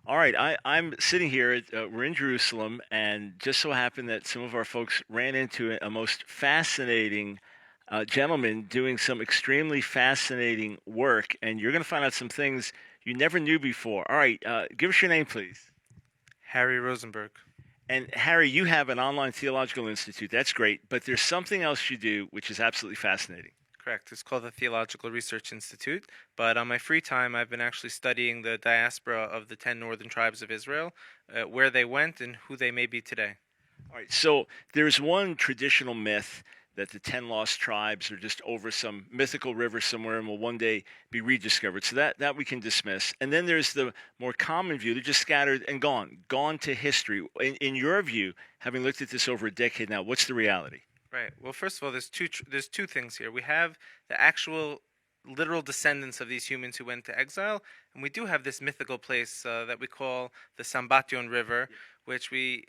All right, I'm sitting here. We're in Jerusalem, and just so happened that some of our folks ran into a most fascinating gentleman doing some extremely fascinating work, and you're going to find out some things you never knew before. All right, give us your name, please. Harry Rosenberg. And Harry, you have an online theological institute. That's great, but there's something else you do which is absolutely fascinating. Correct. It's called the Theological Research Institute. But on my free time, I've been actually studying the diaspora of the 10 northern tribes of Israel, where they went and who they may be today. All right, so there's one traditional myth that the 10 lost tribes are just over some mythical river somewhere and will one day be rediscovered. So that we can dismiss. And then there's the more common view, they're just scattered and gone to history. In your view, having looked at this over a decade now, what's the reality? Right. Well, first of all, there's two things here. We have the actual literal descendants of these humans who went to exile, and we do have this mythical place that we call the Sambation River, which we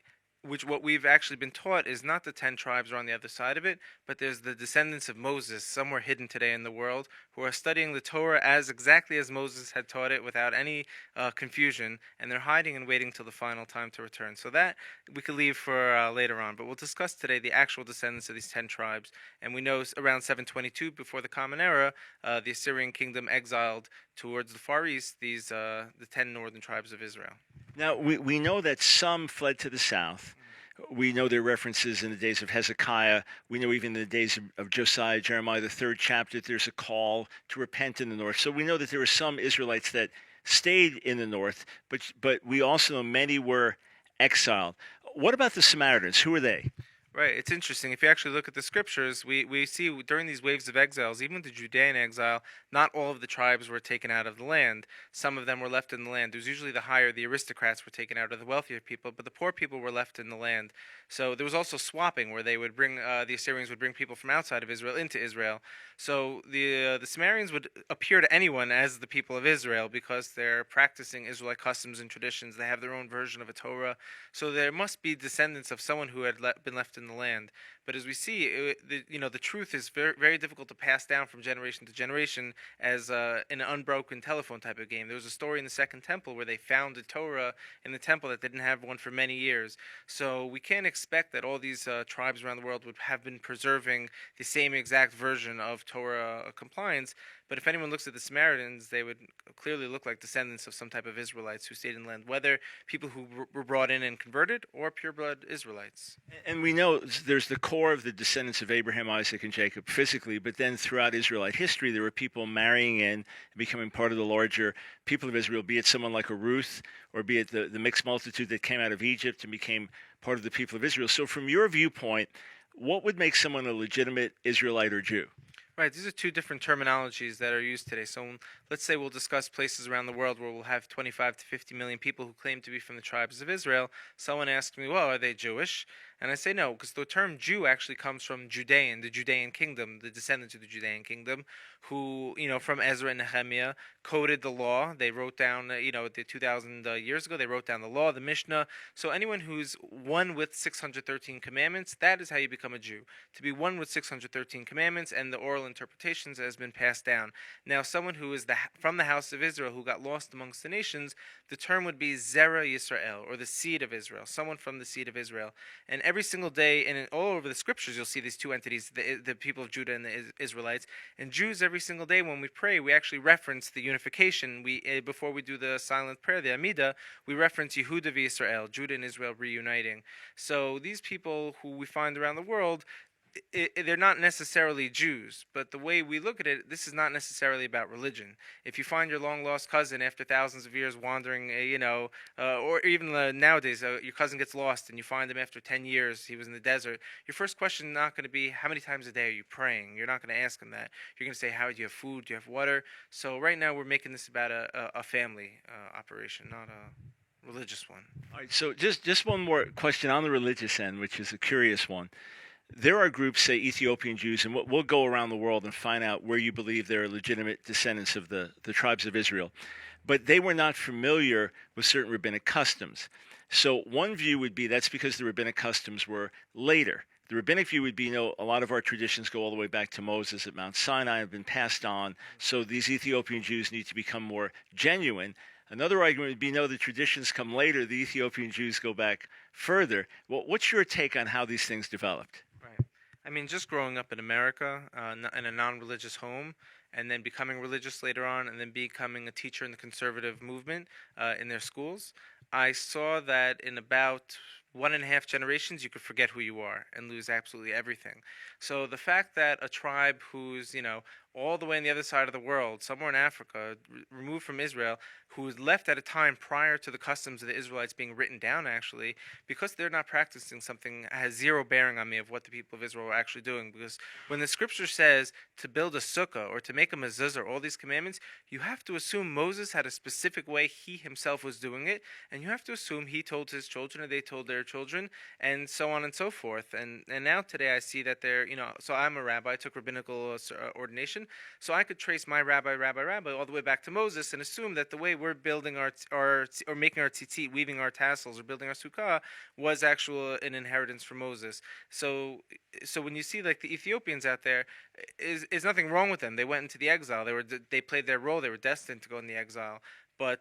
which what we've actually been taught is not the 10 tribes are on the other side of it, but there's the descendants of Moses somewhere hidden today in the world who are studying the Torah as exactly as Moses had taught it without any confusion, and they're hiding and waiting till the final time to return. So that we could leave for later on, but we'll discuss today the actual descendants of these 10 tribes. And we know around 722 before the Common Era, the Assyrian kingdom exiled towards the Far East the 10 northern tribes of Israel. Now, we know that some fled to the south. We know there are references in the days of Hezekiah. We know even in the days of Josiah, Jeremiah, the third chapter, there's a call to repent in the north. So we know that there were some Israelites that stayed in the north, but we also know many were exiled. What about the Samaritans? Who are they? Right, it's interesting. If you actually look at the scriptures, we see during these waves of exiles, even the Judean exile, not all of the tribes were taken out of the land. Some of them were left in the land. It was usually the higher, the aristocrats were taken out of the wealthier people, but the poor people were left in the land. So there was also swapping, where they would bring the Assyrians would bring people from outside of Israel into Israel. So the Sumerians would appear to anyone as the people of Israel because they're practicing Israelite customs and traditions. They have their own version of a Torah. So there must be descendants of someone who had been left in the land. But as we see, the truth is very, very difficult to pass down from generation to generation as in an unbroken telephone type of game. There was a story in the Second Temple where they found a Torah in the temple that didn't have one for many years. So we can't expect that all these tribes around the world would have been preserving the same exact version of Torah compliance. But if anyone looks at the Samaritans, they would clearly look like descendants of some type of Israelites who stayed in the land, whether people who were brought in and converted or pureblood Israelites. And we know there's the core of the descendants of Abraham, Isaac, and Jacob physically, but then throughout Israelite history, there were people marrying in and becoming part of the larger people of Israel, be it someone like a Ruth, or be it the mixed multitude that came out of Egypt and became part of the people of Israel. So, from your viewpoint, what would make someone a legitimate Israelite or Jew? Right, these are two different terminologies that are used today. So let's say we'll discuss places around the world where we'll have 25 to 50 million people who claim to be from the tribes of Israel. Someone asks me, well, are they Jewish? And I say no, because the term Jew actually comes from Judean, the Judean kingdom, the descendants of the Judean kingdom, who, from Ezra and Nehemiah, coded the law. They wrote down, the 2,000 years ago, they wrote down the law, the Mishnah. So anyone who's one with 613 commandments, that is how you become a Jew. To be one with 613 commandments and the oral interpretations has been passed down. Now, someone who is from the house of Israel who got lost amongst the nations, the term would be Zerah Yisrael, or the seed of Israel, someone from the seed of Israel. And every single day, and all over the scriptures, you'll see these two entities, the people of Judah and the Israelites. And Jews, every single day when we pray, we actually reference the unification. Before we do the silent prayer, the Amidah, we reference Yehuda v'Yisrael, Judah and Israel reuniting. So these people who we find around the world, they're not necessarily Jews, but the way we look at it, this is not necessarily about religion. If you find your long lost cousin after thousands of years wandering, or even nowadays, your cousin gets lost and you find him after 10 years, he was in the desert, your first question is not going to be, how many times a day are you praying? You're not going to ask him that. You're going to say, how do you have food? Do you have water? So right now we're making this about a family operation, not a religious one. All right, so just one more question on the religious end, which is a curious one. There are groups, say Ethiopian Jews, and we'll go around the world and find out where you believe they're legitimate descendants of the tribes of Israel. But they were not familiar with certain rabbinic customs. So one view would be that's because the rabbinic customs were later. The rabbinic view would be, a lot of our traditions go all the way back to Moses at Mount Sinai, have been passed on. So these Ethiopian Jews need to become more genuine. Another argument would be no, the traditions come later. The Ethiopian Jews go back further. Well, what's your take on how these things developed? Right. I mean, just growing up in America, in a non-religious home, and then becoming religious later on, and then becoming a teacher in the conservative movement in their schools, I saw that in about 1.5 generations, you could forget who you are and lose absolutely everything. So the fact that a tribe who's, all the way on the other side of the world, somewhere in Africa, removed from Israel, who was left at a time prior to the customs of the Israelites being written down, actually, because they're not practicing something, has zero bearing on me of what the people of Israel are actually doing. Because when the scripture says to build a sukkah or to make a mezuzah, all these commandments, you have to assume Moses had a specific way he himself was doing it, and you have to assume he told his children or they told their children, and so on and so forth. And now today I see that they're, so I'm a rabbi, I took rabbinical ordination, so I could trace my rabbi all the way back to Moses and assume that the way we're building our or making our tzitzit, weaving our tassels, or building our sukkah was actual an inheritance from Moses. So when you see like the Ethiopians out there, is nothing wrong with them. They went into the exile. They played their role. They were destined to go in the exile. But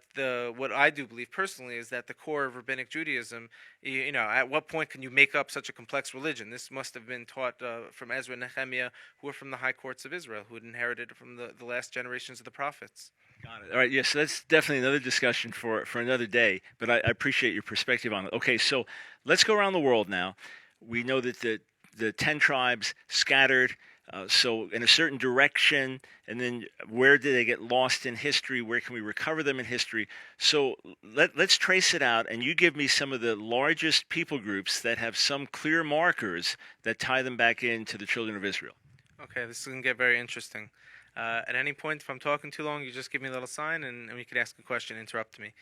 what I do believe personally is that the core of rabbinic Judaism, at what point can you make up such a complex religion? This must have been taught from Ezra and Nehemiah, who were from the high courts of Israel, who had inherited it from the last generations of the prophets. Got it. All right. Yes, so that's definitely another discussion for another day. But I appreciate your perspective on it. Okay, so let's go around the world now. We know that the 10 tribes scattered. So in a certain direction, and then where did they get lost in history? Where can we recover them in history? So let's trace it out, and you give me some of the largest people groups that have some clear markers that tie them back into the children of Israel. Okay, this is going to get very interesting. At any point, if I'm talking too long, you just give me a little sign, and we could ask a question, interrupt me.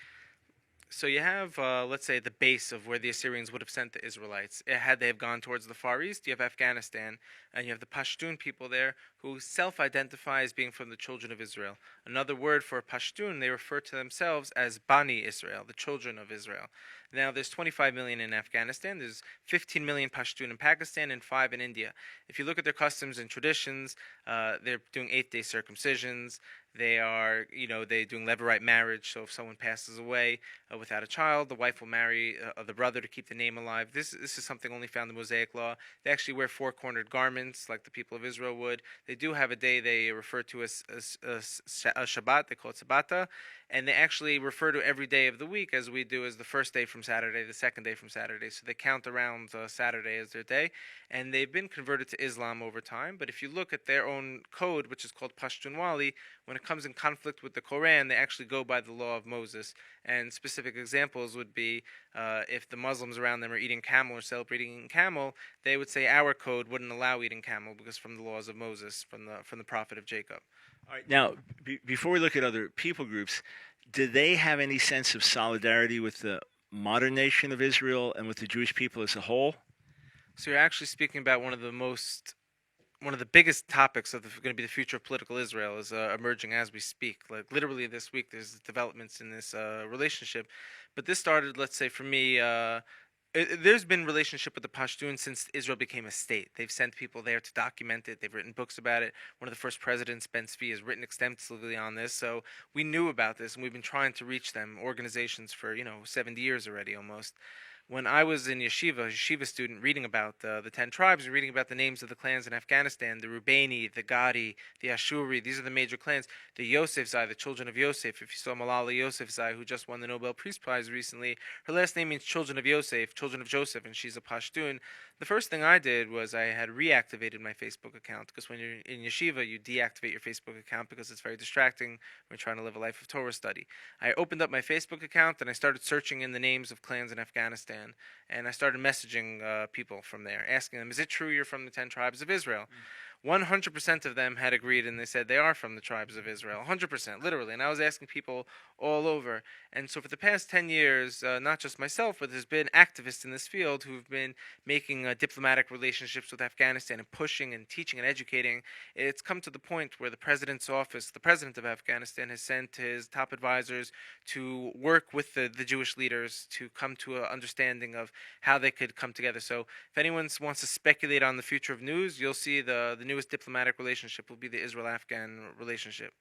So you have, let's say, the base of where the Assyrians would have sent the Israelites. Had they have gone towards the Far East, you have Afghanistan, and you have the Pashtun people there who self-identify as being from the children of Israel. Another word for Pashtun, they refer to themselves as Bani Israel, the children of Israel. Now, there's 25 million in Afghanistan, there's 15 million Pashtun in Pakistan, and 5 in India. If you look at their customs and traditions, they're doing 8-day circumcisions. They are, they're doing levirate marriage. So if someone passes away without a child, the wife will marry the brother to keep the name alive. This is something only found in Mosaic law. They actually wear 4-cornered garments like the people of Israel would. They do have a day they refer to as a Shabbat. They call it Sabbata. And they actually refer to every day of the week, as we do, as the first day from Saturday, the second day from Saturday. So they count around Saturday as their day. And they've been converted to Islam over time. But if you look at their own code, which is called Pashtunwali, when it comes in conflict with the Quran, they actually go by the law of Moses. And specific examples would be if the Muslims around them are eating camel or celebrating eating camel, they would say our code wouldn't allow eating camel because from the laws of Moses, from the prophet of Jacob. All right. Now, before we look at other people groups, do they have any sense of solidarity with the modern nation of Israel and with the Jewish people as a whole? So you're actually speaking about one of the biggest topics of going to be the future of political Israel is emerging as we speak. Like literally this week, there's developments in this relationship. But this started, let's say, for me. There's been relationship with the Pashtuns since Israel became a state. They've sent people there to document it. They've written books about it. One of the first presidents, Ben Tzvi, has written extensively on this. So we knew about this, and we've been trying to reach them, organizations, for 70 years already almost. When I was in yeshiva student, reading about the 10 tribes, and reading about the names of the clans in Afghanistan, the Reubeni, the Gadi, the Ashuri, these are the major clans. The Yosefzai, the children of Yosef. If you saw Malala Yousafzai, who just won the Nobel Peace Prize recently, her last name means children of Yosef, children of Joseph, and she's a Pashtun. The first thing I did was I had reactivated my Facebook account, because when you're in yeshiva, you deactivate your Facebook account because it's very distracting when you're trying to live a life of Torah study. I opened up my Facebook account and I started searching in the names of clans in Afghanistan, and I started messaging people from there, asking them, is it true you're from the 10 tribes of Israel? 100% of them had agreed, and they said they are from the tribes of Israel. 100%, literally. And I was asking people all over. And so for the past 10 years, not just myself, but there's been activists in this field who've been making diplomatic relationships with Afghanistan and pushing and teaching and educating. It's come to the point where the president's office, the president of Afghanistan, has sent his top advisors to work with the Jewish leaders to come to an understanding of how they could come together. So if anyone wants to speculate on the future of news, you'll see the newest diplomatic relationship will be the Israel-Afghan relationship.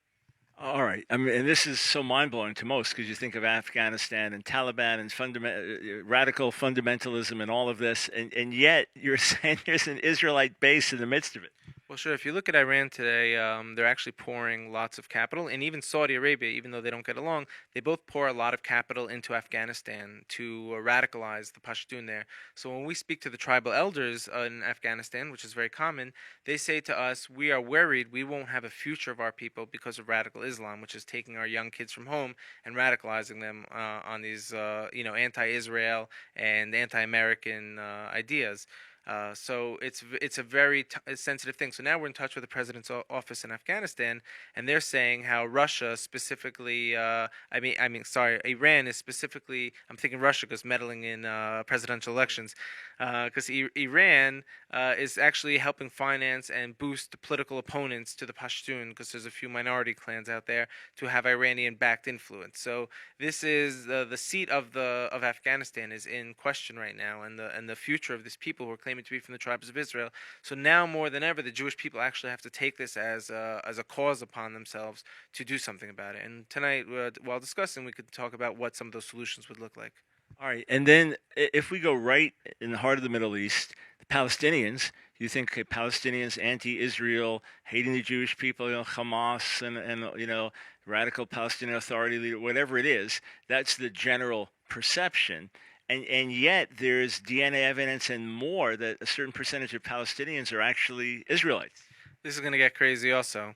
All right. I mean, and this is so mind-blowing to most because you think of Afghanistan and Taliban and radical fundamentalism and all of this, and yet you're saying there's an Israelite base in the midst of it. Well, sure. If you look at Iran today, they're actually pouring lots of capital, and even Saudi Arabia, even though they don't get along, they both pour a lot of capital into Afghanistan to radicalize the Pashtun there. So when we speak to the tribal elders in Afghanistan, which is very common, they say to us, "We are worried we won't have a future of our people because of radical Islam, which is taking our young kids from home and radicalizing them on these, anti-Israel and anti-American ideas." So it's a very sensitive thing. So now we're in touch with the president's office in Afghanistan, and they're saying how Russia specifically, sorry, Iran is specifically. I'm thinking Russia because meddling in presidential elections, because Iran is actually helping finance and boost the political opponents to the Pashtun, because there's a few minority clans out there to have Iranian-backed influence. So this is the seat of Afghanistan is in question right now, and the future of these people who are claiming to be from the tribes of Israel. So now more than ever, the Jewish people actually have to take this as a cause upon themselves to do something about it. And tonight, while discussing, we could talk about what some of those solutions would look like. All right. And then if we go right in the heart of the Middle East, the Palestinians, you think okay, Palestinians anti-Israel, hating the Jewish people, Hamas and radical Palestinian Authority leader, whatever it is, that's the general perception. And yet there's DNA evidence and more that a certain percentage of Palestinians are actually Israelites. This is going to get crazy also.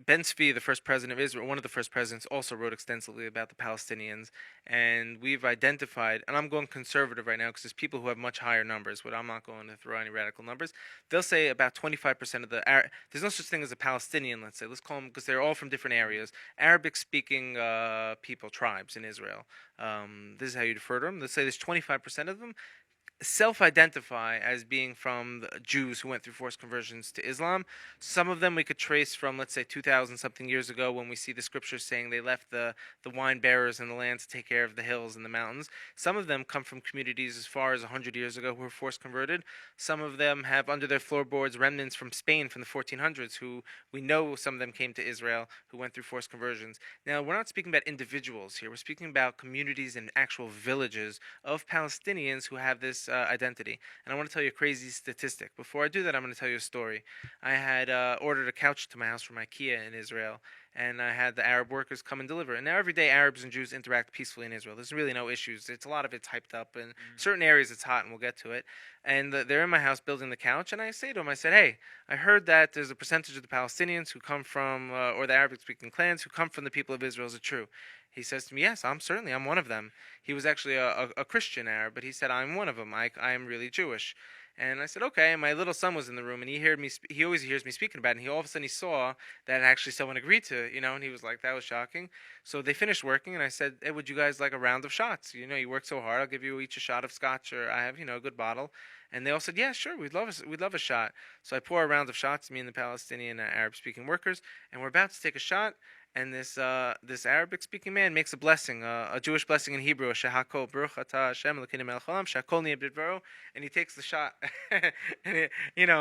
Ben Zvi, the first president of Israel, one of the first presidents, also wrote extensively about the Palestinians, and we've identified, and I'm going conservative right now because there's people who have much higher numbers, but I'm not going to throw any radical numbers. They'll say about 25% of there's no such thing as a Palestinian, let's say, let's call them, because they're all from different areas, Arabic-speaking people, tribes in Israel. This is how you refer to them. Let's say there's 25% of them self-identify as being from the Jews who went through forced conversions to Islam. Some of them we could trace from, let's say, 2,000 something years ago, when we see the scriptures saying they left the wine bearers in the land to take care of the hills and the mountains. Some of them come from communities as far as 100 years ago who were forced converted. Some of them have under their floorboards remnants from Spain from the 1400s who we know some of them came to Israel who went through forced conversions. Now, we're not speaking about individuals here. We're speaking about communities and actual villages of Palestinians who have this identity. And I want to tell you a crazy statistic. Before I do that, I'm going to tell you a story. I had ordered a couch to my house from IKEA in Israel, and I had the Arab workers come and deliver it. And now every day Arabs and Jews interact peacefully in Israel. There's really no issues. It's a lot of it's hyped up, and certain areas it's hot, and we'll get to it. And they're in my house building the couch, and I say to them, I said, "Hey, I heard that there's a percentage of the Palestinians who come from, or the Arabic-speaking clans who come from the people of Israel. Is it true?" He says to me, "Yes, I'm one of them." He was actually a Christian Arab, but he said, "I'm one of them. I am really Jewish." And I said, "Okay." And my little son was in the room, and he heard me. He always hears me speaking about it. And he all of a sudden he saw that actually someone agreed to it, and he was like, "That was shocking." So they finished working, and I said, "Hey, would you guys like a round of shots? You work so hard. I'll give you each a shot of scotch, or I have a good bottle." And they all said, "Yeah, sure, we'd love a shot." So I pour a round of shots, me and the Palestinian Arab-speaking workers, and we're about to take a shot. And this Arabic-speaking man makes a blessing, a Jewish blessing in Hebrew, Shehakol Baruch Atah Hashem Elokeinu melech haolam, Shehakol niyeh b'dvaro, and he takes the shot.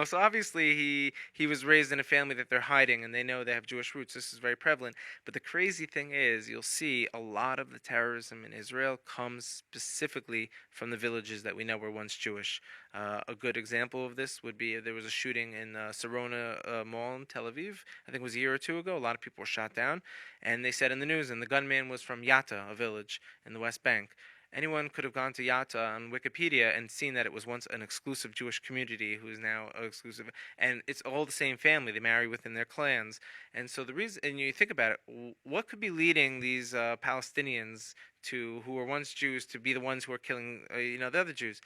So obviously he was raised in a family that they're hiding, and they know they have Jewish roots. This is very prevalent. But the crazy thing is, you'll see a lot of the terrorism in Israel comes specifically from the villages that we know were once Jewish. A good example of this would be there was a shooting in Sarona Mall in Tel Aviv. I think it was a year or two ago. A lot of people were shot down. And they said in the news, and the gunman was from Yatta, a village in the West Bank. Anyone could have gone to Yatta on Wikipedia and seen that it was once an exclusive Jewish community who is now exclusive. And it's all the same family. They marry within their clans. And so the reason, and you think about it, what could be leading these Palestinians who were once Jews to be the ones who are killing, the other Jews?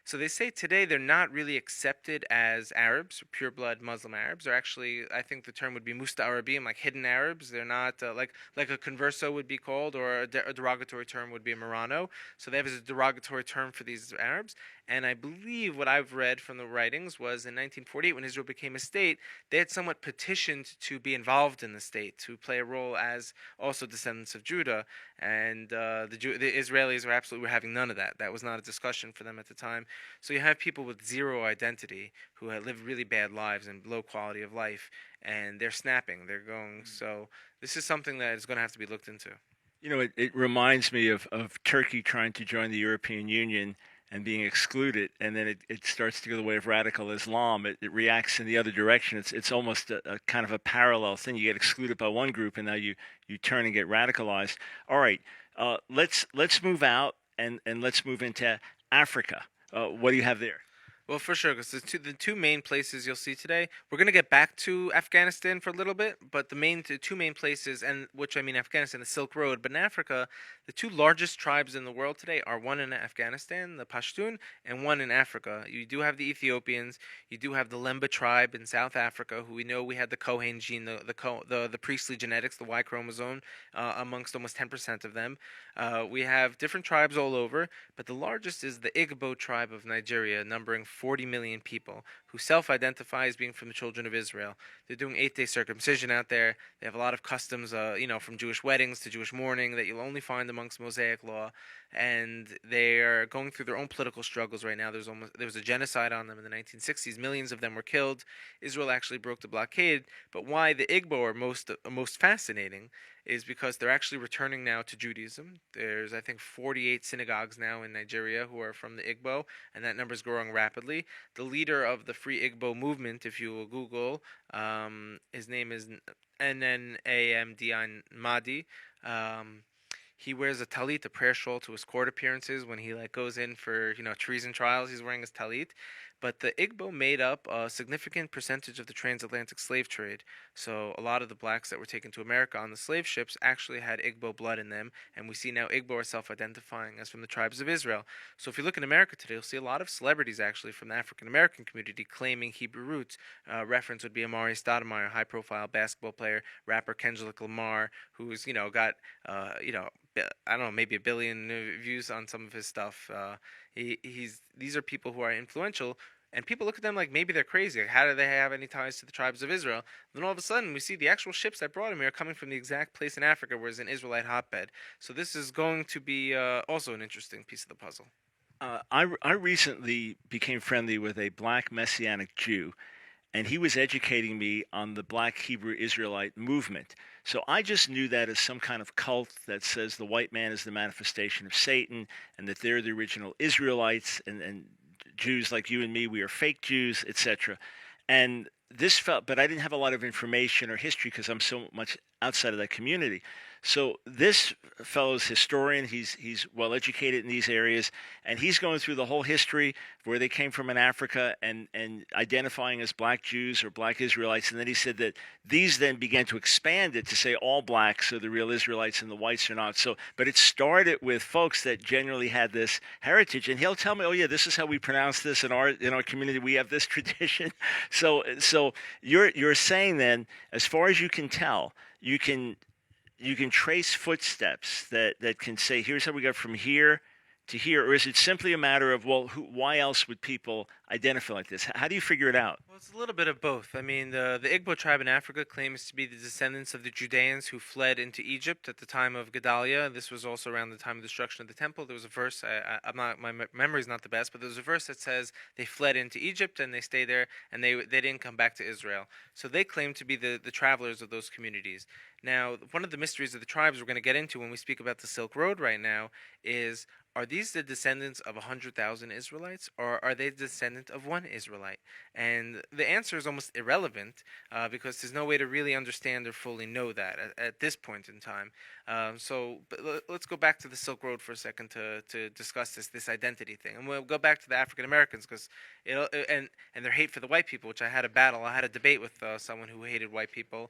So they say today they're not really accepted as Arabs, pure-blood Muslim Arabs. They're actually, I think the term would be Musta'arabim, like hidden Arabs. They're not like a converso would be called, or a derogatory term would be a Marano. So they have a derogatory term for these Arabs. And I believe what I've read from the writings was in 1948, when Israel became a state, they had somewhat petitioned to be involved in the state, to play a role as also descendants of Judah. And the Israelis were having none of that. That was not a discussion for them at the time. So you have people with zero identity who have lived really bad lives and low quality of life, and they're snapping. They're going. So this is something that is going to have to be looked into. It reminds me of Turkey trying to join the European Union and being excluded, and then it starts to go the way of radical Islam. It reacts in the other direction. It's almost a kind of a parallel thing. You get excluded by one group, and now you turn and get radicalized. All right, let's move out and let's move into Africa. What do you have there? Well, for sure, because the two main places you'll see today, we're gonna get back to Afghanistan for a little bit, but the two main places, and which I mean Afghanistan, the Silk Road, but in Africa, the two largest tribes in the world today are one in Afghanistan, the Pashtun, and one in Africa. You do have the Ethiopians, you do have the Lemba tribe in South Africa, who we had the Cohen gene, the priestly genetics, the Y chromosome, amongst almost 10% of them. We have different tribes all over, but the largest is the Igbo tribe of Nigeria, numbering 40 million people, who self-identify as being from the children of Israel. They're doing 8-day circumcision out there. They have a lot of customs, from Jewish weddings to Jewish mourning that you'll only find amongst Mosaic law, and they are going through their own political struggles right now. There was a genocide on them in the 1960s. Millions of them were killed. Israel actually broke the blockade. But why the Igbo are most fascinating is because they're actually returning now to Judaism. There's, I think, 48 synagogues now in Nigeria who are from the Igbo, and that number is growing rapidly. The leader of the Free Igbo movement, if you will Google, his name is Nnamdi Mahdi. He wears a talit, a prayer shawl, to his court appearances when he goes in for treason trials. He's wearing his talit. But the Igbo made up a significant percentage of the transatlantic slave trade. So a lot of the blacks that were taken to America on the slave ships actually had Igbo blood in them, and we see now Igbo are self-identifying as from the tribes of Israel. So if you look in America today, you'll see a lot of celebrities actually from the African-American community claiming Hebrew roots. Reference would be Amari Stoudemire, a high-profile basketball player, rapper Kendrick Lamar, who's got I don't know, maybe 1 billion views on some of his stuff. These are people who are influential, and people look at them like maybe they're crazy. Like, how do they have any ties to the tribes of Israel? Then all of a sudden, we see the actual ships that brought him here are coming from the exact place in Africa where it's an Israelite hotbed. So this is going to be also an interesting piece of the puzzle. I recently became friendly with a black Messianic Jew, and he was educating me on the Black Hebrew Israelite movement. So I just knew that as some kind of cult that says the white man is the manifestation of Satan, and that they're the original Israelites, and Jews like you and me, we are fake Jews, etc. And but I didn't have a lot of information or history because I'm so much outside of that community. So this fellow's historian. He's well educated in these areas, and he's going through the whole history of where they came from in Africa and identifying as black Jews or black Israelites. And then he said that these then began to expand it to say all blacks are the real Israelites and the whites are not. So, but it started with folks that generally had this heritage, and he'll tell me, oh yeah, this is how we pronounce this in our community. We have this tradition. So you're saying then, as far as you can tell, you can trace footsteps that can say, here's how we got from here to here, or is it simply a matter of, well, why else would people identify like this? How do you figure it out? Well, it's a little bit of both. I mean, the Igbo tribe in Africa claims to be the descendants of the Judeans who fled into Egypt at the time of Gedaliah. This was also around the time of the destruction of the temple. There was a verse, my memory's not the best, but there was a verse that says they fled into Egypt and they stayed there and they didn't come back to Israel. So they claim to be the travelers of those communities. Now, one of the mysteries of the tribes we're going to get into when we speak about the Silk Road right now is, are these the descendants of 100,000 Israelites, or are they the descendant of one Israelite? And the answer is almost irrelevant because there's no way to really understand or fully know that at this point in time. But let's go back to the Silk Road for a second to discuss this identity thing, and we'll go back to the African Americans because and their hate for the white people, which I had a debate with someone who hated white people.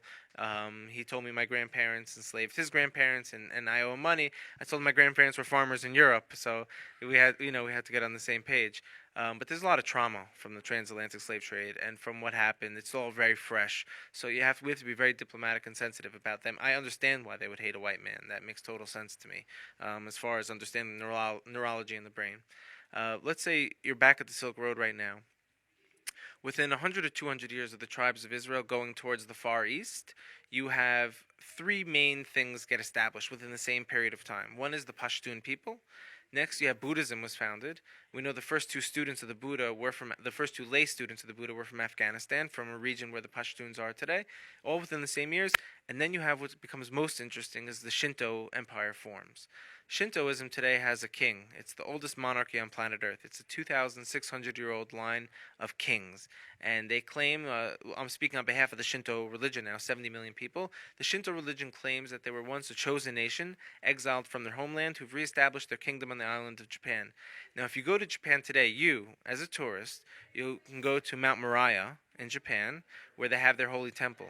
He told me my grandparents enslaved his grandparents, and I owe him money. I told him my grandparents were farmers in Europe, so we had to get on the same page. But there's a lot of trauma from the transatlantic slave trade and from what happened. It's all very fresh. So we have to be very diplomatic and sensitive about them. I understand why they would hate a white man. That makes total sense to me as far as understanding neurology in the brain. Let's say you're back at the Silk Road right now. Within 100 or 200 years of the tribes of Israel going towards the Far East, you have three main things get established within the same period of time. One is the Pashtun people. Next, you have Buddhism was founded. We know the first two students of the Buddha were from the first two lay students of the Buddha were from Afghanistan, from a region where the Pashtuns are today, all within the same years. And then you have what becomes most interesting is the Shinto empire forms. Shintoism today has a king. It's the oldest monarchy on planet Earth. It's a 2,600-year-old line of kings. And they claim, I'm speaking on behalf of the Shinto religion now, 70 million people. The Shinto religion claims that they were once a chosen nation, exiled from their homeland, who've reestablished their kingdom on the island of Japan. Now, if you go to Japan today, you, as a tourist, you can go to Mount Moriah in Japan, where they have their holy temple.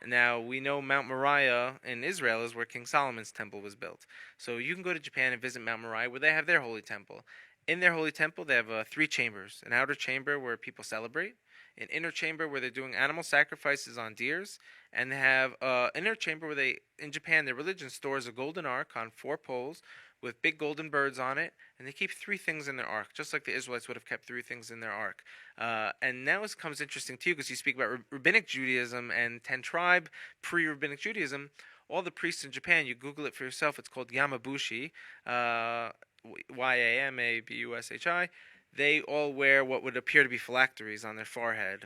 Now, we know Mount Moriah in Israel is where King Solomon's temple was built. So you can go to Japan and visit Mount Moriah, where they have their holy temple. In their holy temple, they have three chambers. An outer chamber where people celebrate, an inner chamber where they're doing animal sacrifices on deers, and they have an inner chamber where they, in Japan, their religion stores a golden ark on 4 poles with big golden birds on it, and they keep 3 things in their ark, just like the Israelites would have kept 3 things in their ark. And now it becomes interesting to you because you speak about Rabbinic Judaism and 10 tribe pre-Rabbinic Judaism. All the priests in Japan, you Google it for yourself, it's called Yamabushi, Yamabushi. They all wear what would appear to be phylacteries on their forehead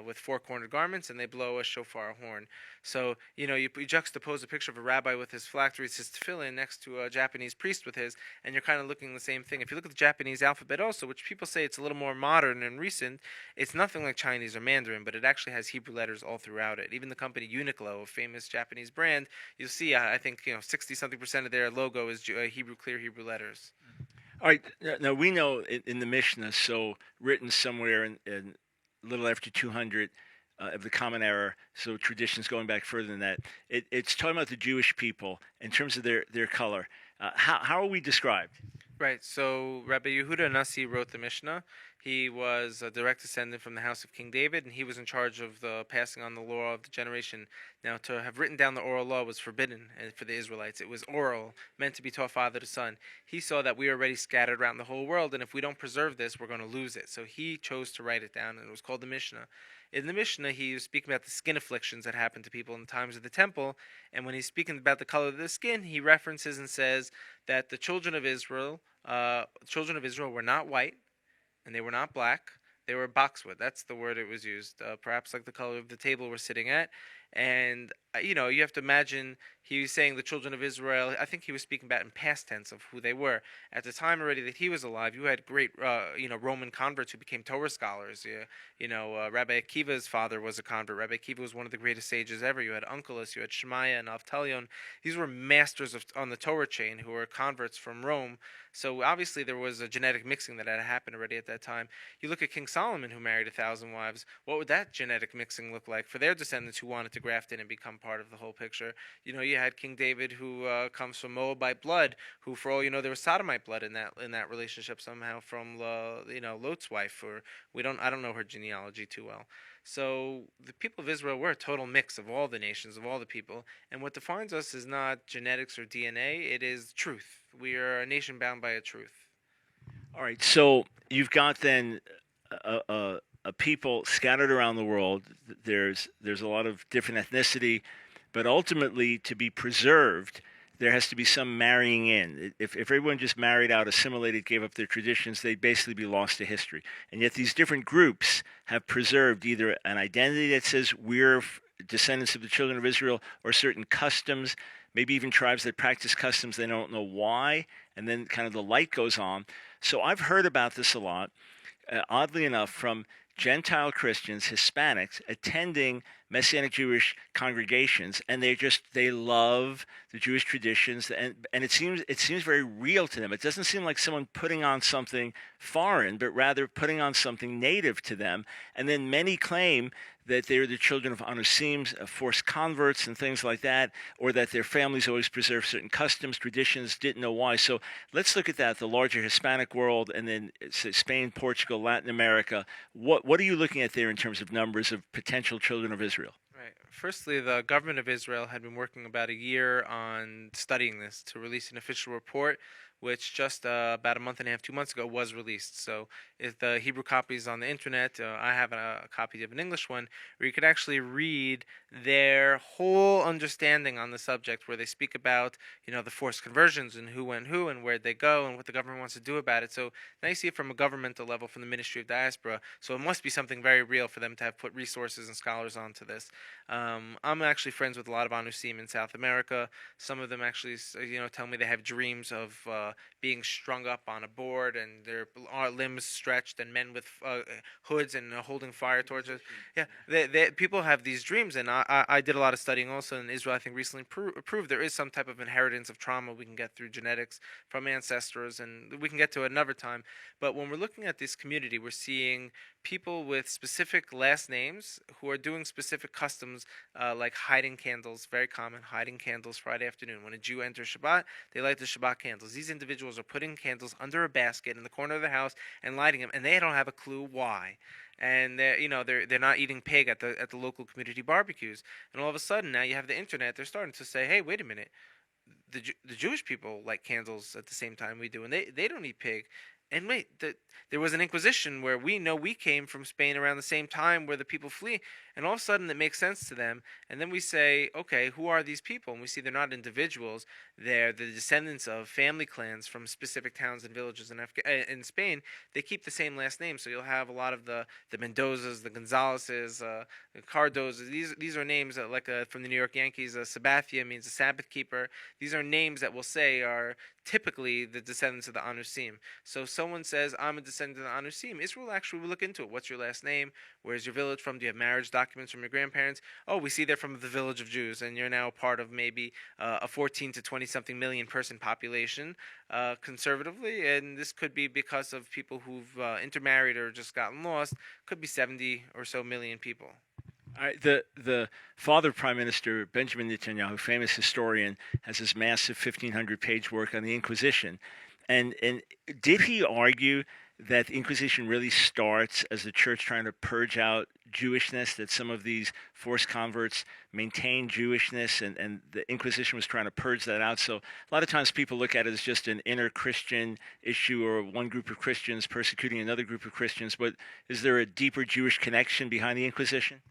with 4-cornered garments, and they blow a shofar horn. So, you juxtapose a picture of a rabbi with his phylacteries, his tefillin, next to a Japanese priest with his, and you're kind of looking the same thing. If you look at the Japanese alphabet also, which people say it's a little more modern and recent, it's nothing like Chinese or Mandarin, but it actually has Hebrew letters all throughout it. Even the company Uniqlo, a famous Japanese brand, you'll see, I think, 60-something% of their logo is clear Hebrew letters. All right. Now we know in the Mishnah, so written somewhere in a little after 200 of the Common Era, so traditions going back further than that. It's talking about the Jewish people in terms of their color. How are we described? Right. So Rabbi Yehuda Nasi wrote the Mishnah. He was a direct descendant from the house of King David, and he was in charge of the passing on the law of the generation. Now, to have written down the oral law was forbidden for the Israelites. It was oral, meant to be taught father to son. He saw that we are already scattered around the whole world, and if we don't preserve this, we're going to lose it. So he chose to write it down, and it was called the Mishnah. In the Mishnah, he was speaking about the skin afflictions that happened to people in the times of the temple, and when he's speaking about the color of the skin, he references and says that the children of Israel were not white, and they were not black. They were boxwood. That's the word it was used, perhaps like the color of the table we're sitting at. And, you have to imagine he was saying the children of Israel. I think he was speaking about in past tense of who they were. At the time already that he was alive, you had great, Roman converts who became Torah scholars. Rabbi Akiva's father was a convert. Rabbi Akiva was one of the greatest sages ever. You had Onkelos, you had Shemaiah and Avtalion. These were masters on the Torah chain who were converts from Rome. So obviously there was a genetic mixing that had happened already at that time. You look at King Solomon, who married 1,000 wives. What would that genetic mixing look like for their descendants who wanted to graft in and become part of the whole picture? You had King David, who comes from Moabite blood, who, for all you know, there was Sodomite blood in that relationship somehow from Lot's wife. I don't know her genealogy too well. So the people of Israel were a total mix of all the nations, of all the people. And what defines us is not genetics or DNA, it is truth. We are a nation bound by a truth. All right, so you've got then a people scattered around the world. There's a lot of different ethnicity, but ultimately to be preserved, there has to be some marrying in. If everyone just married out, assimilated, gave up their traditions, they'd basically be lost to history. And yet these different groups have preserved either an identity that says we're descendants of the children of Israel, or certain customs, maybe even tribes that practice customs they don't know why, and then kind of the light goes on. So I've heard about this a lot, oddly enough, from Gentile Christians, Hispanics, attending Messianic Jewish congregations, and they love the Jewish traditions, and it seems very real to them. It doesn't seem like someone putting on something foreign, but rather putting on something native to them. And then many claim that they're the children of Anusim, forced converts and things like that, or that their families always preserve certain customs, traditions, didn't know why. So let's look at that, the larger Hispanic world, and then Spain, Portugal, Latin America. What are you looking at there in terms of numbers of potential children of Israel? Right. Firstly, the government of Israel had been working about a year on studying this to release an official report, which just about a month and a half, 2 months ago, was released. So if the Hebrew copy is on the internet, I have a copy of an English one, where you could actually read their whole understanding on the subject, where they speak about, the forced conversions and who went who and where they go and what the government wants to do about it. So now you see it from a governmental level, from the Ministry of Diaspora. So it must be something very real for them to have put resources and scholars onto this. I'm actually friends with a lot of Anusim in South America. Some of them actually, tell me they have dreams of being strung up on a board and their limbs stretched, and men with hoods and holding fire torches. Yeah, people have these dreams, and I did a lot of studying also in Israel. I think recently proved there is some type of inheritance of trauma we can get through genetics from ancestors, and we can get to it another time. But when we're looking at this community, we're seeing people with specific last names who are doing specific customs, like hiding candles, very common, hiding candles Friday afternoon. When a Jew enters Shabbat, they light the Shabbat candles. These individuals are putting candles under a basket in the corner of the house and lighting them, and they don't have a clue why. And they're not eating pig at the local community barbecues. And all of a sudden, now you have the internet. They're starting to say, hey, wait a minute. The Jewish people light candles at the same time we do, and they don't eat pig. And wait, there was an Inquisition where we know we came from Spain around the same time where the people flee, and all of a sudden it makes sense to them. And then we say, okay, who are these people? And we see they're not individuals; they're the descendants of family clans from specific towns and villages in Spain. They keep the same last name, so you'll have a lot of the Mendozas, the Gonzaleses, the Cardozas. These are names that, like from the New York Yankees, Sabathia means a Sabbath keeper. These are names that we'll say are typically the descendants of the Anusim. So if someone says, I'm a descendant of the Anusim, Israel actually will look into it. What's your last name? Where's your village from? Do you have marriage documents from your grandparents? Oh, we see they're from the village of Jews, and you're now part of maybe a 14 to 20-something million person population, conservatively, and this could be because of people who've intermarried or just gotten lost. Could be 70 or so million people. All right, the father of Prime Minister Benjamin Netanyahu, famous historian, has this massive 1,500-page work on the Inquisition, and did he argue that the Inquisition really starts as the church trying to purge out Jewishness, that some of these forced converts maintain Jewishness, and the Inquisition was trying to purge that out? So a lot of times people look at it as just an inner Christian issue, or one group of Christians persecuting another group of Christians, but is there a deeper Jewish connection behind the Inquisition?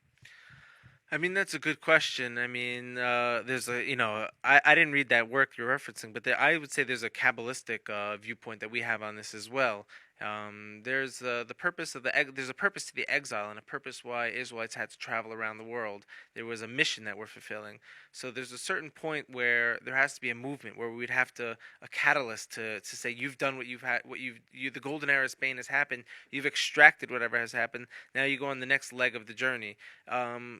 I mean, that's a good question. I mean, there's I didn't read that work you're referencing, but I would say there's a Kabbalistic viewpoint that we have on this as well. There's the purpose of there's a purpose to the exile, and a purpose why Israelites had to travel around the world. There was a mission that we're fulfilling. So there's a certain point where there has to be a movement where we'd have a catalyst to say, you've done what the golden era of Spain has happened. You've extracted whatever has happened. Now you go on the next leg of the journey.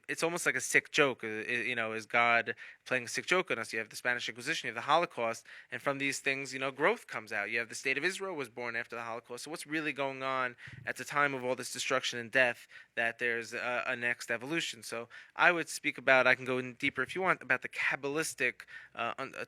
It's almost like a sick joke. Is God playing a sick joke on us? You have the Spanish Inquisition, you have the Holocaust, and from these things, growth comes out. You have the state of Israel was born after the Holocaust. So what's really going on at the time of all this destruction and death, that there's a next evolution? So I would speak about, I can go in deeper if you want, about the Kabbalistic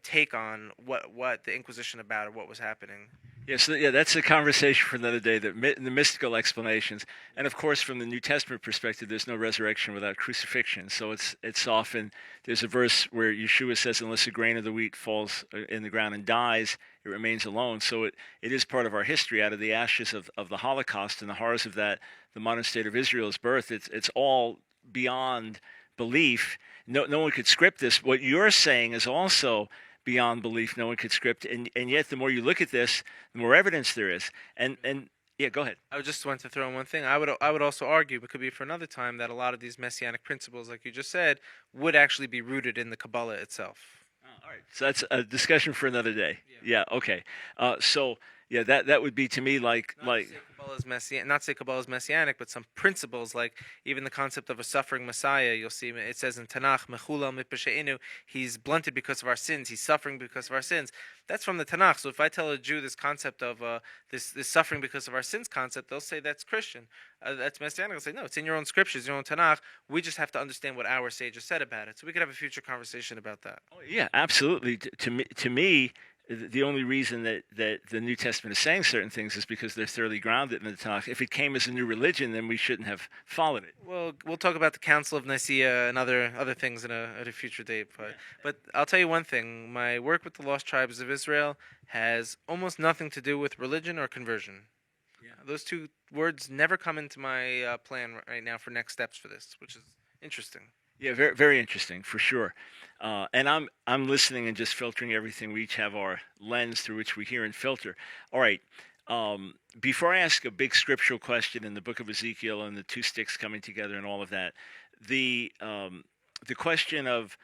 take on what the Inquisition about, or what was happening. Yeah, that's a conversation for another day, the mystical explanations. And of course, from the New Testament perspective, there's no resurrection without crucifixion. So it's often, there's a verse where Yeshua says, unless a grain of the wheat falls in the ground and dies, it remains alone. So it is part of our history. Out of the ashes of the Holocaust and the horrors of that, the modern state of Israel's birth, it's all beyond belief. No one could script this. What you're saying is also beyond belief. No one could script, and yet the more you look at this, the more evidence there is. And yeah, go ahead. I just want to throw in one thing. I would also argue, but could be for another time, that a lot of these messianic principles, like you just said, would actually be rooted in the Kabbalah itself. All right, so that's a discussion for another day. Yeah, okay. So yeah, that would be to me like not say Kabbalah is messianic, but some principles, like even the concept of a suffering Messiah. You'll see it says in Tanakh, Mechulal mipasheinu, he's blunted because of our sins. He's suffering because of our sins. That's from the Tanakh. So if I tell a Jew this concept of this suffering because of our sins concept, they'll say that's Christian. That's messianic. I'll say no, it's in your own scriptures, your own Tanakh. We just have to understand what our sages said about it. So we could have a future conversation about that. Oh, yeah, absolutely. To me, the only reason that the New Testament is saying certain things is because they're thoroughly grounded in the Tanakh. If it came as a new religion, then we shouldn't have followed it. Well, we'll talk about the Council of Nicaea and other things at a future date. But I'll tell you one thing: my work with the lost tribes of Israel has almost nothing to do with religion or conversion. Yeah. Those two words never come into my plan right now for next steps for this, which is interesting. Yeah, very very interesting for sure. And I'm listening and just filtering everything. We each have our lens through which we hear and filter. All right. Before I ask a big scriptural question in the book of Ezekiel and the two sticks coming together and all of that, the question of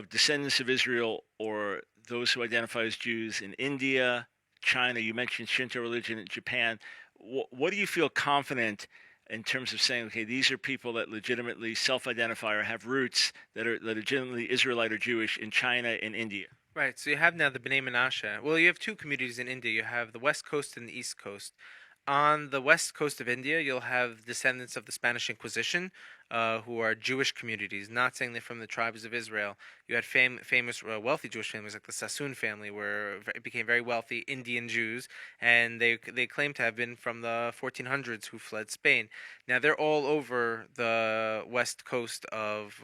descendants of Israel or those who identify as Jews in India, China. You mentioned Shinto religion in Japan. What do you feel confident in terms of saying, okay, these are people that legitimately self-identify or have roots that are legitimately Israelite or Jewish in China and India? Right. So you have now the Bnei Menashe. Well, you have two communities in India. You have the West Coast and the East Coast. On the west coast of India, you'll have descendants of the Spanish Inquisition, who are Jewish communities, not saying they're from the tribes of Israel. You had famous wealthy Jewish families like the Sassoon family, where it became very wealthy Indian Jews, and they claim to have been from the 1400s who fled Spain. Now they're all over the west coast of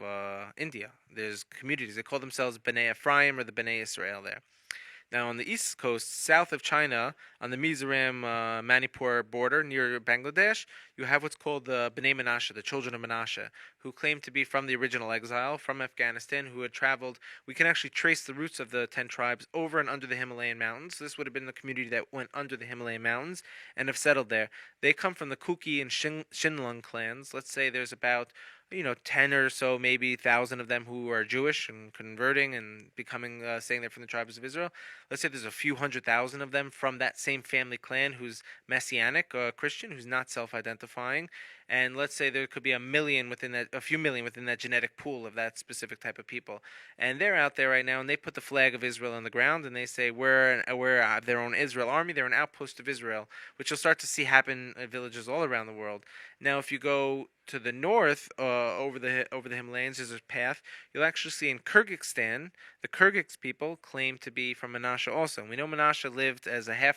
India. There's communities. They call themselves Bnei Ephraim or the Bnei Israel there. Now, on the east coast, south of China, on the Mizoram-Manipur border near Bangladesh, you have what's called the Bnei Menashe, the children of Menashe, who claim to be from the original exile, from Afghanistan, who had traveled. We can actually trace the roots of the 10 tribes over and under the Himalayan mountains. This would have been the community that went under the Himalayan mountains and have settled there. They come from the Kuki and Shinlung clans. Let's say there's about 10 or so, maybe 1,000 of them who are Jewish and converting and becoming, saying they're from the tribes of Israel. Let's say there's a few 100,000 of them from that same family clan who's Messianic, Christian, who's not self-identifying. And let's say there could be a few million within that genetic pool of that specific type of people. And they're out there right now, and they put the flag of Israel on the ground, and they say, we're their own Israel army, they're an outpost of Israel, which you'll start to see happen in villages all around the world. Now, if you go to the north, over the Himalayas, there's a path. You'll actually see in Kyrgyzstan, the Kyrgyz people claim to be from Menashe also. We know Menashe lived as they had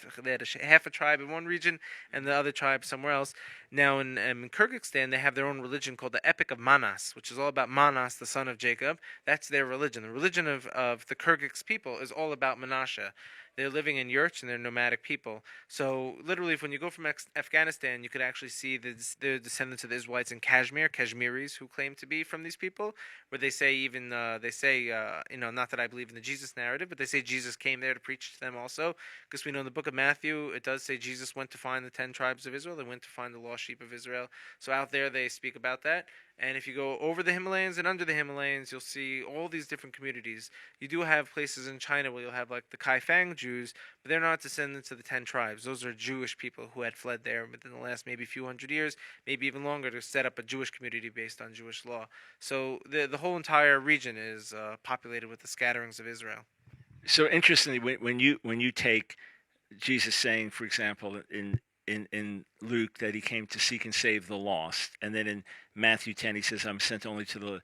half a tribe in one region and the other tribe somewhere else. Now, in Kyrgyzstan, they have their own religion called the Epic of Manas, which is all about Manas, the son of Jacob. That's their religion. The religion of the Kyrgyz people is all about Menashe. They're living in yurts and they're nomadic people. So literally, when you go from Afghanistan, you could actually see the descendants of the Israelites in Kashmir, Kashmiris, who claim to be from these people, where they say not that I believe in the Jesus narrative, but they say Jesus came there to preach to them also, because we know in the book of Matthew, it does say Jesus went to find the 10 tribes of Israel. They went to find the lost sheep of Israel. So out there, they speak about that. And if you go over the Himalayas and under the Himalayas, you'll see all these different communities. You do have places in China where you'll have like the Kaifang Jews, but they're not descendants of the 10 tribes. Those are Jewish people who had fled there within the last maybe few hundred years, maybe even longer, to set up a Jewish community based on Jewish law. So the whole entire region is populated with the scatterings of Israel. So interestingly, when you take Jesus saying, for example, in Luke that he came to seek and save the lost, and then in Matthew 10 he says, I'm sent only to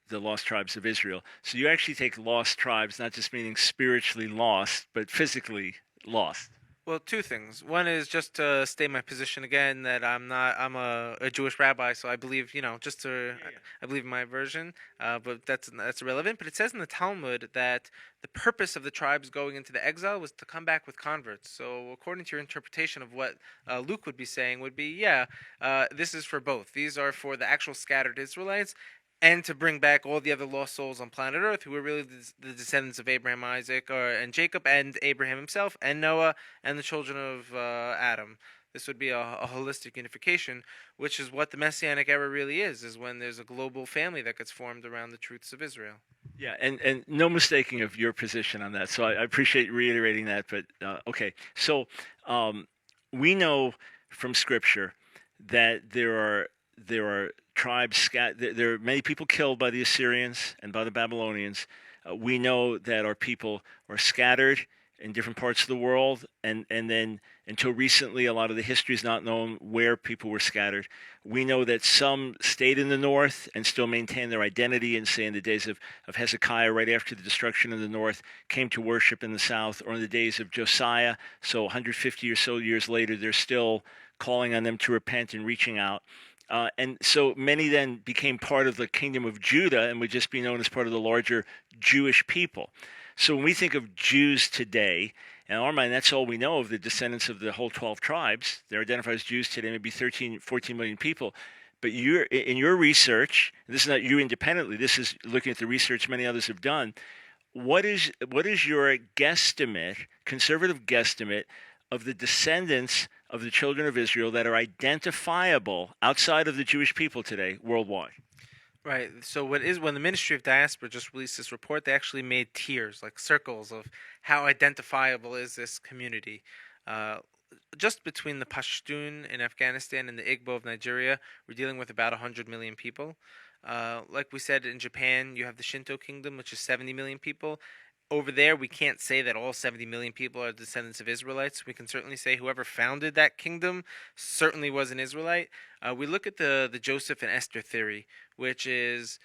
the lost tribes of Israel. So you actually take lost tribes, not just meaning spiritually lost, but physically lost. Well, two things. One is just to state my position again that I'm a Jewish rabbi, so I believe, I believe in my version, but that's irrelevant. But it says in the Talmud that the purpose of the tribes going into the exile was to come back with converts. So according to your interpretation of what Luke would be saying would be, this is for both. These are for the actual scattered Israelites, and to bring back all the other lost souls on planet Earth who were really the descendants of Abraham, Isaac, and Jacob, and Abraham himself, and Noah, and the children of Adam. This would be a holistic unification, which is what the Messianic era really is when there's a global family that gets formed around the truths of Israel. Yeah, and no mistaking of your position on that. So I appreciate reiterating that. But okay, so we know from Scripture that there are tribes there are many people killed by the Assyrians and by the Babylonians. We know that our people are scattered in different parts of the world, and then until recently, a lot of the history is not known where people were scattered. We know that some stayed in the north and still maintained their identity, and say in the days of Hezekiah, right after the destruction of the north, came to worship in the south, or in the days of Josiah, so 150 or so years later, they're still calling on them to repent and reaching out. And so many then became part of the kingdom of Judah and would just be known as part of the larger Jewish people. So when we think of Jews today, in our mind, that's all we know of the descendants of the whole 12 tribes. They're identified as Jews today, maybe 13, 14 million people. But in your research, this is not you independently, this is looking at the research many others have done, what is your guesstimate, conservative guesstimate, of the descendants of the children of Israel that are identifiable outside of the Jewish people today worldwide? Right. So when the Ministry of Diaspora just released this report, they actually made tiers, like circles, of how identifiable is this community. Uh, just between the Pashtun in Afghanistan and the Igbo of Nigeria, we're dealing with about 100 million people. Like we said, in Japan, you have the Shinto kingdom, which is 70 million people. Over there, we can't say that all 70 million people are descendants of Israelites. We can certainly say whoever founded that kingdom certainly was an Israelite. We look at the Joseph and Esther theory, which is,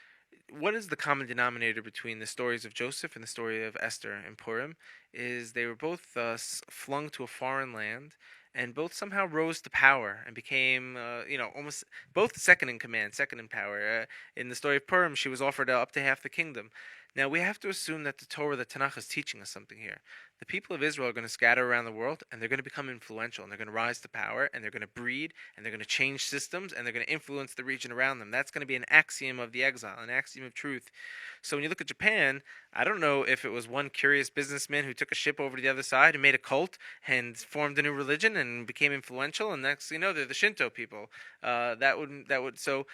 what is the common denominator between the stories of Joseph and the story of Esther and Purim? Is they were both flung to a foreign land, and both somehow rose to power and became, almost both second in command, second in power. In the story of Purim, she was offered up to half the kingdom. Now, we have to assume that the Torah, the Tanakh, is teaching us something here. The people of Israel are going to scatter around the world, and they're going to become influential, and they're going to rise to power, and they're going to breed, and they're going to change systems, and they're going to influence the region around them. That's going to be an axiom of the exile, an axiom of truth. So when you look at Japan, I don't know if it was one curious businessman who took a ship over to the other side and made a cult and formed a new religion and became influential, and next thing you know, they're the Shinto people. So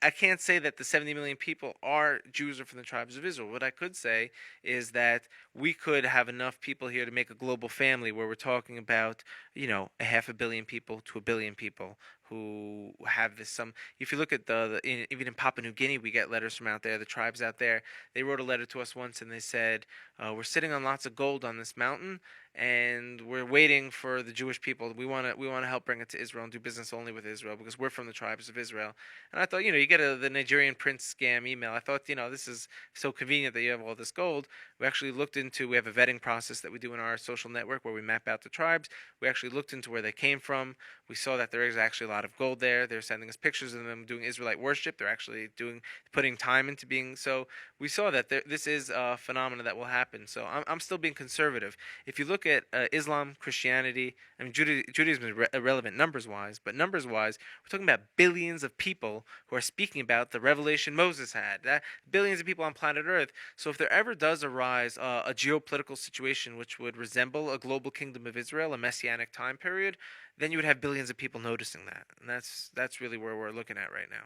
I can't say that the 70 million people are Jews or from the tribes of Israel. What I could say is that we could have enough people here to make a global family where we're talking about, a half a billion people to a billion people who have this. If you look at even in Papua New Guinea, we get letters from out there, the tribes out there. They wrote a letter to us once and they said, we're sitting on lots of gold on this mountain, and we're waiting for the Jewish people. We want to help bring it to Israel and do business only with Israel because we're from the tribes of Israel. And I thought, you get the Nigerian prince scam email. I thought, this is so convenient that you have all this gold. We actually we have a vetting process that we do in our social network where we map out the tribes. We actually looked into where they came from. We saw that there is actually a lot of gold there. They're sending us pictures of them doing Israelite worship. They're actually putting time into being. So we saw that this is a phenomenon that will happen. So I'm still being conservative. If you look at Islam, Christianity, I mean, Judaism is irrelevant numbers-wise, but numbers-wise, we're talking about billions of people who are speaking about the revelation Moses had. Billions of people on planet Earth. So if there ever does arise a geopolitical situation which would resemble a global kingdom of Israel, a messianic time period, then you would have billions of people noticing that. And that's really where we're looking at right now.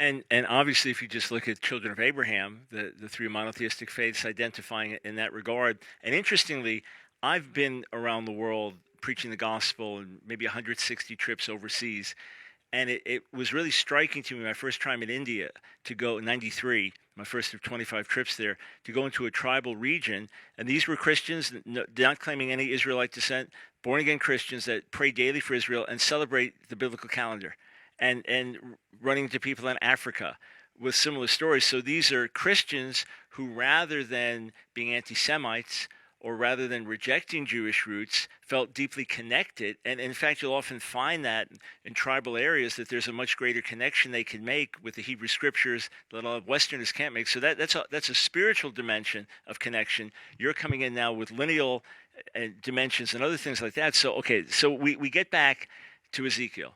And obviously, if you just look at children of Abraham, the three monotheistic faiths identifying it in that regard. And interestingly, I've been around the world preaching the gospel and maybe 160 trips overseas. And it was really striking to me my first time in India to go in 93, my first of 25 trips there, to go into a tribal region. And these were Christians, not claiming any Israelite descent, born-again Christians that pray daily for Israel and celebrate the biblical calendar. And running to people in Africa with similar stories. So these are Christians who, rather than being anti-Semites or rather than rejecting Jewish roots, felt deeply connected. And in fact, you'll often find that in tribal areas that there's a much greater connection they can make with the Hebrew Scriptures that a lot of Westerners can't make. So that's a spiritual dimension of connection. You're coming in now with lineal dimensions and other things like that. So we get back to Ezekiel.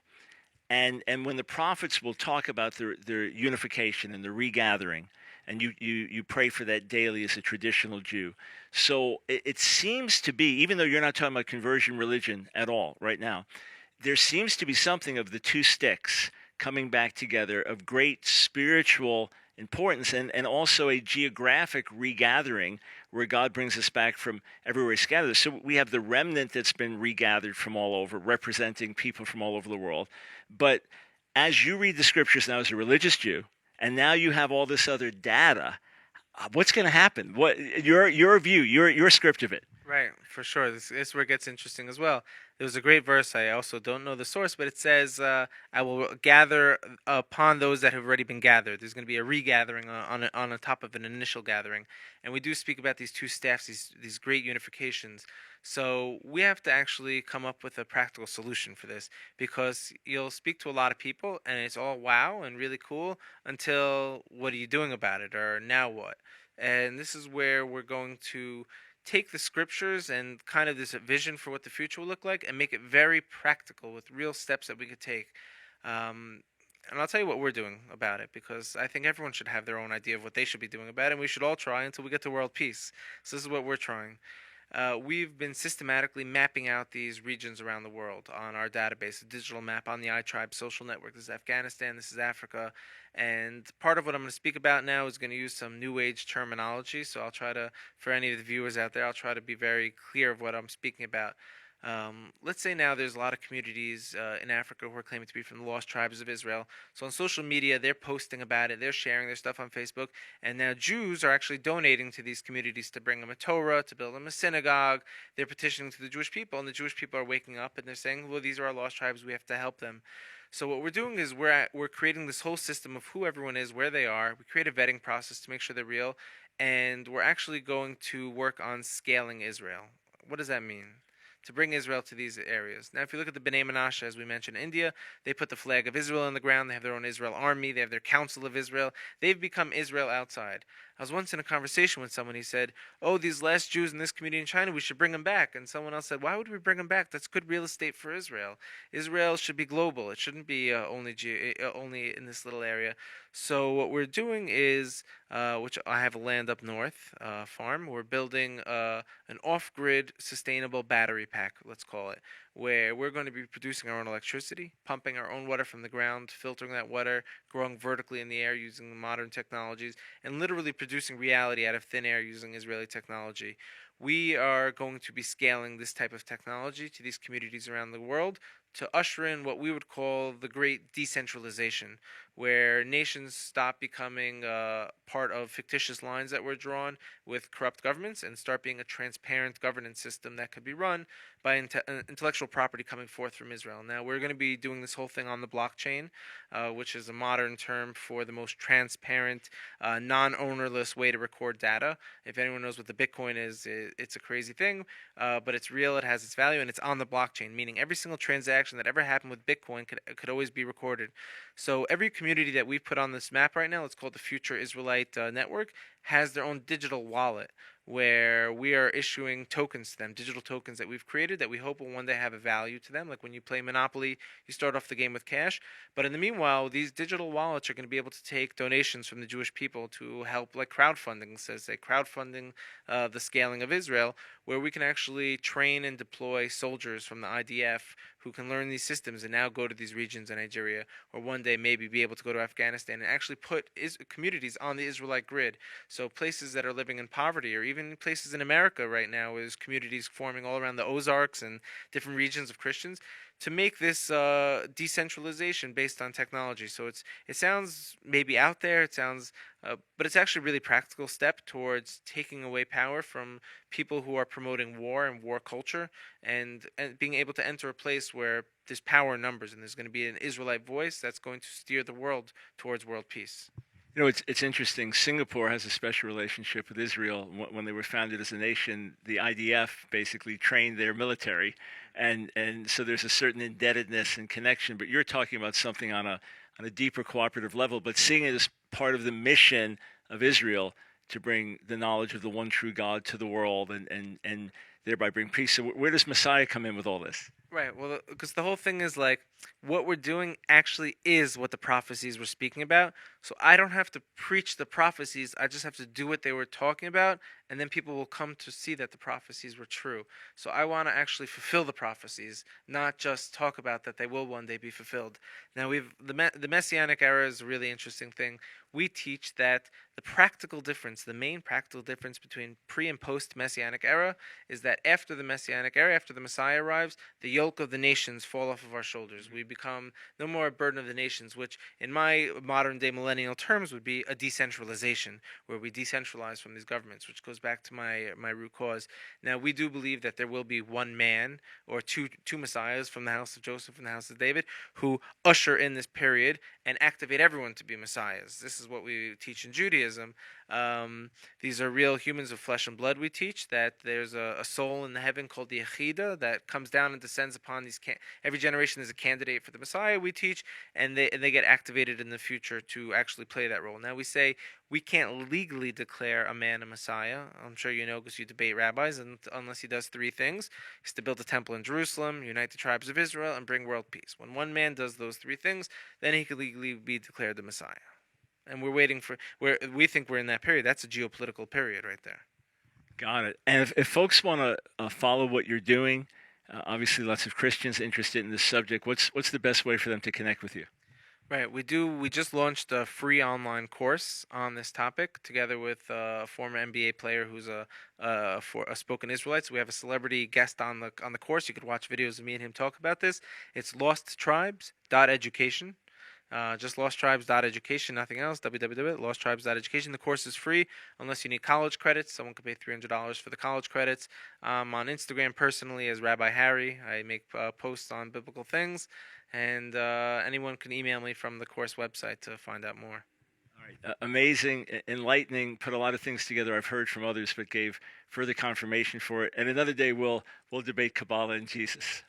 And when the prophets will talk about their unification and the regathering, and you pray for that daily as a traditional Jew. So it seems to be, even though you're not talking about conversion religion at all right now, there seems to be something of the two sticks coming back together of great spiritual importance and also a geographic regathering where God brings us back from everywhere He scattered us. So we have the remnant that's been regathered from all over, representing people from all over the world. But as you read the Scriptures now as a religious Jew, and now you have all this other data, What's going to happen? What your view, your script of it? Right, for sure. This is where it gets interesting as well. There was a great verse. I also don't know the source, but it says, "I will gather upon those that have already been gathered." There's going to be a regathering on top of an initial gathering, and we do speak about these two staffs, these great unifications. So we have to actually come up with a practical solution for this, because you'll speak to a lot of people, and it's all wow and really cool until what are you doing about it, or now what? And this is where we're going to take the scriptures and kind of this vision for what the future will look like and make it very practical with real steps that we could take. And I'll tell you what we're doing about it, because I think everyone should have their own idea of what they should be doing about it, and we should all try until we get to world peace. So this is what we're trying. We've been systematically mapping out these regions around the world on our database, a digital map on the iTribe social network. This is Afghanistan, this is Africa, and part of what I'm going to speak about now is going to use some new age terminology. So I'll try to, for any of the viewers out there, I'll try to be very clear of what I'm speaking about. Let's say now there's a lot of communities in Africa who are claiming to be from the lost tribes of Israel. So on social media, they're posting about it, they're sharing their stuff on Facebook, and now Jews are actually donating to these communities to bring them a Torah, to build them a synagogue. They're petitioning to the Jewish people, and the Jewish people are waking up and they're saying, well, these are our lost tribes, we have to help them. So what we're doing is we're creating this whole system of who everyone is, where they are. We create a vetting process to make sure they're real, and we're actually going to work on scaling Israel. What does that mean? To bring Israel to these areas. Now, if you look at the B'nai Menashe, as we mentioned, India, they put the flag of Israel on the ground. They have their own Israel army. They have their Council of Israel. They've become Israel outside. I was once in a conversation with someone. He said, oh, these last Jews in this community in China, we should bring them back. And someone else said, why would we bring them back? That's good real estate for Israel. Israel should be global. It shouldn't be only in this little area. So what we're doing is, which I have a land up north farm, we're building an off-grid sustainable battery pack, let's call it, where we're going to be producing our own electricity, pumping our own water from the ground, filtering that water, growing vertically in the air using modern technologies, and literally producing reality out of thin air using Israeli technology. We are going to be scaling this type of technology to these communities around the world to usher in what we would call the great decentralization, where nations stop becoming part of fictitious lines that were drawn with corrupt governments and start being a transparent governance system that could be run by intellectual property coming forth from Israel. Now, we're going to be doing this whole thing on the blockchain, which is a modern term for the most transparent, non-ownerless way to record data. If anyone knows what the Bitcoin is, it's a crazy thing, but it's real, it has its value, and it's on the blockchain, meaning every single transaction that ever happened with Bitcoin could always be recorded. So every community that we've put on this map right now, it's called the Future Israelite Network, has their own digital wallet where we are issuing tokens to them, digital tokens that we've created that we hope will one day have a value to them. Like when you play Monopoly, you start off the game with cash. But in the meanwhile, these digital wallets are going to be able to take donations from the Jewish people to help, like crowdfunding, says they crowdfunding the scaling of Israel, where we can actually train and deploy soldiers from the IDF who can learn these systems and now go to these regions in Nigeria, or one day maybe be able to go to Afghanistan and actually put communities on the Israelite grid. So places that are living in poverty, or even places in America right now, is communities forming all around the Ozarks and different regions of Christians to make this decentralization based on technology. So it sounds maybe out there, but it's actually a really practical step towards taking away power from people who are promoting war and war culture, and being able to enter a place where there's power in numbers and there's going to be an Israelite voice that's going to steer the world towards world peace. You know, it's interesting. Singapore has a special relationship with Israel. When they were founded as a nation, the IDF basically trained their military, and so there's a certain indebtedness and connection. But you're talking about something on a deeper cooperative level, but seeing it as part of the mission of Israel to bring the knowledge of the one true God to the world, and thereby bring peace. So where does Messiah come in with all this? Right. Well, because the whole thing is like what we're doing actually is what the prophecies were speaking about. So I don't have to preach the prophecies. I just have to do what they were talking about, and then people will come to see that the prophecies were true. So I want to actually fulfill the prophecies, not just talk about that they will one day be fulfilled. Now the Messianic era is a really interesting thing. We teach that the practical difference, the main practical difference between pre and post Messianic era, is that after the Messianic era, after the Messiah arrives, the yoke of the nations fall off of our shoulders. We become no more a burden of the nations, which in my modern day millennium millennial terms would be a decentralization, where we decentralize from these governments, which goes back to my root cause. Now, we do believe that there will be one man or two messiahs from the house of Joseph and the house of David who usher in this period and activate everyone to be messiahs. This is what we teach in Judaism. These are real humans of flesh and blood. We teach that there's a soul in the heaven called the Yechida that comes down and descends upon these. Every generation is a candidate for the Messiah. We teach, and they get activated in the future to actually play that role. Now we say we can't legally declare a man a Messiah. I'm sure you know because you debate rabbis, and unless he does three things: he's to build a temple in Jerusalem, unite the tribes of Israel, and bring world peace. When one man does those three things, then he could legally be declared the Messiah. And we're waiting for where we think we're in that period. That's a geopolitical period right there. Got it. And if folks want to follow what you're doing, obviously lots of Christians interested in this subject. What's the best way for them to connect with you? Right, we do. We just launched a free online course on this topic, together with a former NBA player who's for a spoken Israelite. So we have a celebrity guest on the course. You could watch videos of me and him talk about this. It's losttribes.education. Just losttribes.education, nothing else. www.losttribes.education. The course is free unless you need college credits. Someone could pay $300 for the college credits. On Instagram personally as Rabbi Harry. I make posts on biblical things, and anyone can email me from the course website to find out more. All right. Amazing, enlightening, put a lot of things together I've heard from others, but gave further confirmation for it. And another day we'll debate Kabbalah and Jesus.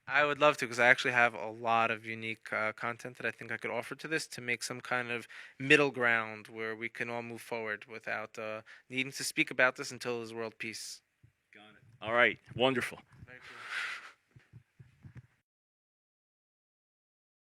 I would love to, because I actually have a lot of unique content that I think I could offer to this to make some kind of middle ground where we can all move forward without needing to speak about this until there's world peace. Got it. All right. Wonderful.